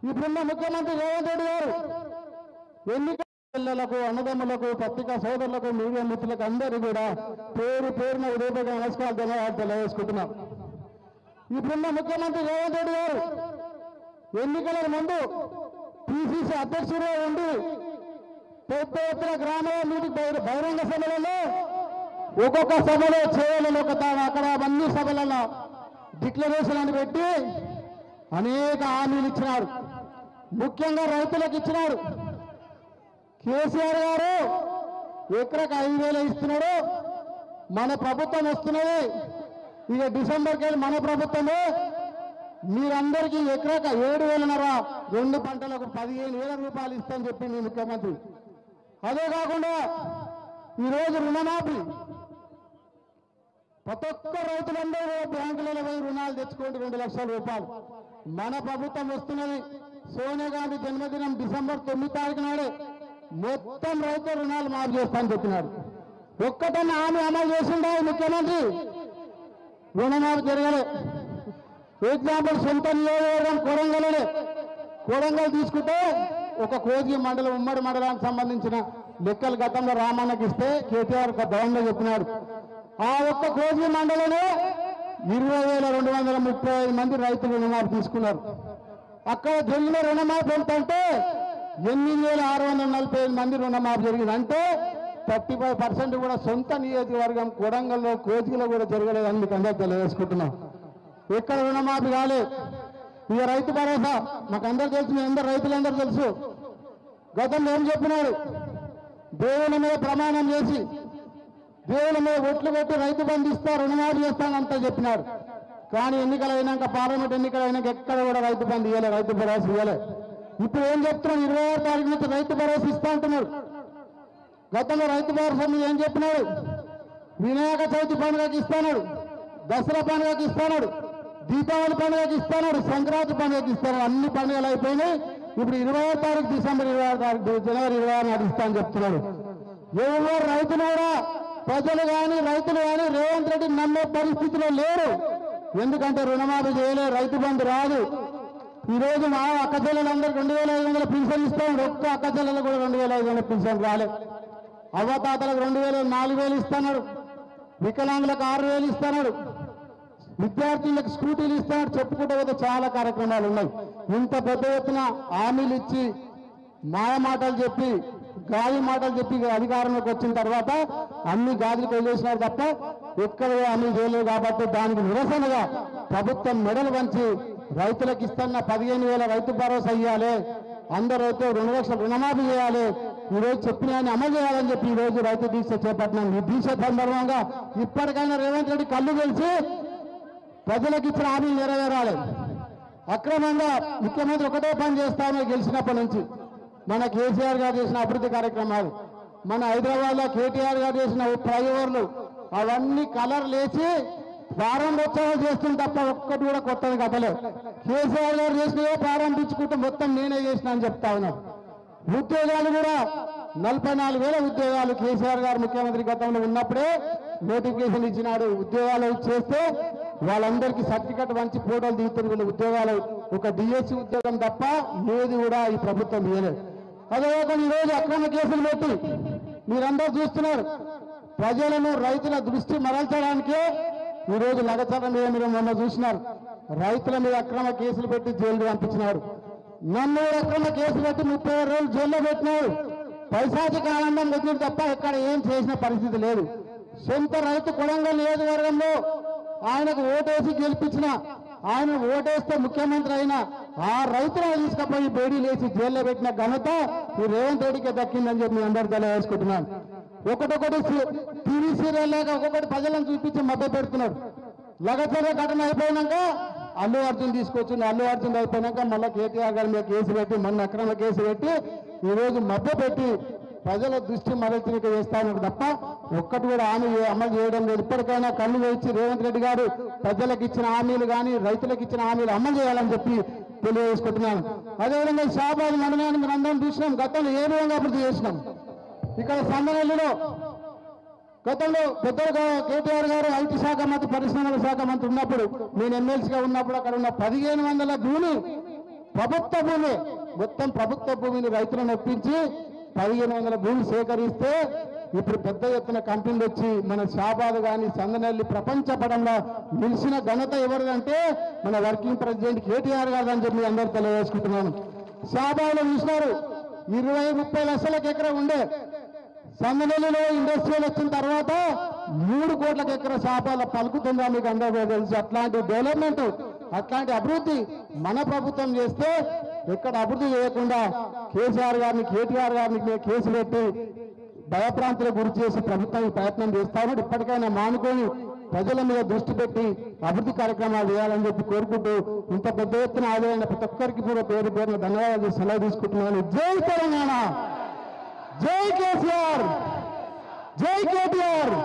ఇప్పుడున్న ముఖ్యమంత్రి రేవంత్ రెడ్డి గారు ఎన్నికల పిల్లలకు అన్నదమ్ములకు పత్రికా సోదరులకు మీడియా మిత్రులకు అందరూ కూడా పేరు పేరున ఉదయపూర్వక నమస్కారాలు తెలియజేసుకుంటున్నాం. ఇప్పుడున్న ముఖ్యమంత్రి రేవంత్ రెడ్డి గారు ఎన్నికల ముందు పిసిసి అధ్యక్షుడిగా ఉండి పెద్ద ఎత్తున గ్రామాల మీటింగ్ బహిరంగ సభలలో ఒక్కొక్క సభలో చేయలేని ఒక అక్కడ అన్ని సభలలో డిక్లరేషన్ అని పెట్టి అనేక హామీలు ఇచ్చినారు. ముఖ్యంగా రైతులకు ఇచ్చినారు. కేసీఆర్ గారు ఎకరకు 5,000 ఇస్తున్నాడు. మన ప్రభుత్వం వస్తున్నది, ఇక డిసెంబర్కి వెళ్ళి మన ప్రభుత్వమే మీరందరికీ ఎకరకు 7,500 2 పంటలకు 15,000 రూపాయలు ఇస్తామని చెప్పింది ముఖ్యమంత్రి. అదే కాకుండా ఈరోజు రుణమాఫీ ప్రతి ఒక్క రైతులందరూ బ్యాంకులలో పోయి రుణాలు తెచ్చుకోండి 2 లక్షల రూపాయలు. మన ప్రభుత్వం వస్తున్నది. సోనియా గాంధీ జన్మదినం డిసెంబర్ 9 తారీఖు నాడే మొత్తం రైతు రుణాలు మాఫీ చేస్తానని చెప్పినాడు. ఒక్కటన్నా హామీ అమలు చేసిందా ముఖ్యమంత్రి? రుణమాఫీ జరగలే. ఎగ్జాంపుల్ సొంత నియోజకవర్గం కొడంగల్ తీసుకుంటే ఒక కోజీ మండలం ఉమ్మడి మండలానికి సంబంధించిన లెక్కలు గతంలో రామన్నకి ఇస్తే కేటీఆర్ ఒక భవన్లో చెప్పినాడు. ఆ ఒక్క కోజీ మండలంలో 20,235 మంది రైతులు రుణమాఫీ తీసుకున్నారు. అక్కడ జరిగిన రుణమాఫీ ఎంతంటే 8,645 మంది రుణమాఫీ జరిగింది. అంటే 35% కూడా సొంత నియోజకవర్గం కొడంగల్లో కోజిలో కూడా జరగలేదని మీకు అందరూ తెలియజేసుకుంటున్నాం. ఎక్కడ రుణమాఫీ కాలేదు. ఇక రైతు భరోసా మాకు అందరూ తెలుసు, మీ అందరు రైతులందరూ తెలుసు. గతంలో ఏం చెప్పినాడు? దేవుని మీద ప్రమాణం చేసి దేవుని మీద ఒట్లు పెట్టి రైతు బంధు ఇస్తా రుణమాఫీ చేస్తానంతా చెప్పినాడు. కానీ ఎన్నికలు అయినాక, పార్లమెంట్ ఎన్నికలు అయినాక ఎక్కడ కూడా రైతు బంధు ఇవ్వలే, రైతు భరోసా ఇవ్వలే. ఇప్పుడు ఏం చెప్తున్నాడు? 26 తారీఖు నుంచి రైతు భరోసా ఇస్తా అంటున్నాడు. గతంలో రైతు భరోసా మీద ఏం చెప్పినాడు? వినాయక చవితి పండుగకి ఇస్తాడు, దసరా పండుగకి ఇస్తాడు, దీపావళి పండుగకి ఇస్తాడు, సంక్రాంతి పండుగకి ఇస్తాడు. అన్ని పండుగలు అయిపోయినాయి. ఇప్పుడు 26 తారీఖు డిసెంబర్ 26 తారీఖు జనవరి 26 నాడు ఇస్తా అని చెప్తున్నాడు. ఎవరు రైతులు కూడా, ప్రజలు కానీ రైతులు కానీ రేవంత్ రెడ్డి నమ్మే పరిస్థితిలో లేరు. ఎందుకంటే రుణమాఫీ చేయలే, రైతు బంధు రాదు. ఈరోజు మా అక్క చెల్లెలందరూ 2,500 పింఛన్ ఇస్తాడు. ఒక్క అక్క చెల్లెలు కూడా 2,500 పింఛన్ రాలేదు. అవ్వతాతలకు 2,000 4,000 ఇస్తున్నాడు. వికలాంగులకు 6,000 ఇస్తున్నాడు. విద్యార్థులకు స్కూటీలు ఇస్తున్నాడు. చెప్పుకుంటే పోతే చాలా కార్యక్రమాలు ఉన్నాయి. ఇంత పెద్ద ఎత్తున హామీలు ఇచ్చి మాయ మాటలు చెప్పి గాలి మాటలు చెప్పి అధికారంలోకి వచ్చిన తర్వాత అన్ని గాజులకు వదిలేసినారు తప్ప ఎక్కడ హామీ చేయలేదు. కాబట్టి దానికి నిరసనగా ప్రభుత్వం మెడలు వంచి రైతులకు ఇస్తున్న 15,000 రైతు భరోసా ఇవ్వాలి, అందరూ అయితే 2 లక్షల రుణమాఫీ చేయాలి, ఈరోజు చెప్పిన అమలు చేయాలని చెప్పి ఈరోజు రైతు దీక్ష చేపట్టినాం. ఈ దీక్ష సందర్భంగా ఇప్పటికైనా రేవంత్ రెడ్డి కళ్ళు తెలిసి ప్రజలకు ఇచ్చిన హామీలు నెరవేరాలి. అక్రమంగా ముఖ్యమంత్రి ఒకటే పని చేస్తామని గెలిచినప్పటి నుంచి మన కేసీఆర్ గారు చేసిన అభివృద్ధి కార్యక్రమాలు, మన హైదరాబాద్లో కేటీఆర్ గారు చేసిన ఫ్లైఓవర్లు అవన్నీ కలర్ లేచి ప్రారంభోత్సవాలు చేస్తుంది తప్ప ఒక్కటి కూడా కొత్తది కథలే. కేసీఆర్ గారు చేసినవే ప్రారంభించుకుంటే మొత్తం నేనే చేసిన అని చెప్తా ఉన్నాను. ఉద్యోగాలు కూడా 44,000 ఉద్యోగాలు కేసీఆర్ గారు ముఖ్యమంత్రి గతంలో ఉన్నప్పుడే నోటిఫికేషన్ ఇచ్చినాడు. ఉద్యోగాలు చేస్తే వాళ్ళందరికీ సర్టిఫికెట్ వంచి ఫోటోలు దిగుతున్న ఉద్యోగాలు ఒక డిఎస్సి ఉద్యోగం తప్ప ఏది కూడా ఈ ప్రభుత్వం ఇవ్వలేదు. అదేవిధంగా ఈరోజు అక్రమ కేసులు పెట్టి మీరందరూ చూస్తున్నారు. ప్రజలను రైతుల దృష్టి మరల్చడానికే ఈరోజు లగచరం మీద మీరు మొన్న చూసినారు. రైతుల మీద అక్రమ కేసులు పెట్టి జైలు పంపించినారు. నన్ను అక్రమ కేసు పెట్టి 37 రోజులు జైల్లో పెట్టినారు. పైశాచిక ఆనందం వచ్చింది తప్ప ఎక్కడ ఏం చేసిన పరిస్థితి లేదు. సొంత రైతు కొడంగల్ నియోజకవర్గంలో ఆయనకు ఓటేసి గెలిపించిన, ఆయన ఓటేస్తే ముఖ్యమంత్రి అయినా ఆ రైతులను తీసుకుపోయి బేడీ లేచి జైల్లో పెట్టిన ఘనత ఈ రేవంత్ రెడ్డికి దక్కిందని చెప్పి మీ అందరూ తెలియజేసుకుంటున్నాను. ఒకటొకటి టీవీ సీరియల్ లేక ఒక్కొక్కటి ప్రజలను చూపించి మభ్య పెడుతున్నారు. లగచర్ల ఘటన అయిపోయినాక అల్లు అర్జున్ తీసుకొచ్చింది. అల్లు అర్జున్ అయిపోయినాక మళ్ళీ కేటీఆర్ గారి మీద కేసు పెట్టి మొన్న అక్రమ కేసు పెట్టి ఈరోజు మభ్య పెట్టి ప్రజల దృష్టి మరల్చినట్టు చేస్తాను తప్ప ఒక్కటి కూడా హామీ అమలు చేయడం లేదు. ఇప్పటికైనా కళ్ళు వేయించి రేవంత్ రెడ్డి గారు ప్రజలకు ఇచ్చిన హామీలు కానీ రైతులకు ఇచ్చిన హామీలు అమలు చేయాలని చెప్పి తెలియజేసుకుంటున్నాను. అదేవిధంగా షాబాద్ మండలాన్ని మనం అందరం చూసినాం. గతంలో ఏ విధంగా అభివృద్ధి చేసినాం. ఇక్కడ సందనల్లిలో గతంలో పెద్దలుగా కేటీఆర్ గారు ఐటీ శాఖ మంత్రి, పరిశ్రమల శాఖ మంత్రి ఉన్నప్పుడు, నేను ఎమ్మెల్సీగా ఉన్నప్పుడు అక్కడ ఉన్న 1,500 భూమి ప్రభుత్వ భూమి, మొత్తం ప్రభుత్వ భూమిని రైతులను ఒప్పించి 1500 భూమి సేకరిస్తే ఇప్పుడు పెద్ద ఎత్తున కంపెనీలు వచ్చి మన షాబాద్ కానీ సందనల్లి ప్రపంచ పటంలో నిలిచిన ఘనత ఎవరిదంటే మన వర్కింగ్ ప్రెసిడెంట్ కేటీఆర్ గారు చెప్పి అందరూ తెలియజేసుకుంటున్నాను. షాబాద్లో చూసినారు 20-30 లక్షలకు ఎకరం ఉండే, సందనల్లిలో ఇండస్ట్రియల్ వచ్చిన తర్వాత 3 కోట్లకు ఎకరం షాబాద్లో పలుకుతుందా మీకు అందరూ తెలుసు. అట్లాంటి డెవలప్మెంట్, అట్లాంటి అభివృద్ధి మన ప్రభుత్వం చేస్తే ఎక్కడ అభివృద్ధి చేయకుండా కేసీఆర్ గారిని కేటీఆర్ గారిని కేసు పెట్టి భయప్రాంతులకు గురి చేసి ప్రభుత్వం ప్రయత్నం చేస్తారు. ఇప్పటికైనా మానుకొని ప్రజల మీద దృష్టి పెట్టి అభివృద్ధి కార్యక్రమాలు చేయాలని చెప్పి కోరుకుంటూ ఇంత పెద్ద ఎత్తున ఆదాయమైన ప్రతి ఒక్కరికి కూడా పేరు పేరున ధన్యవాదాలు సెలవు తీసుకుంటున్నాను. జై తెలంగాణ, జై కేసీఆర్, జై కేటీఆర్.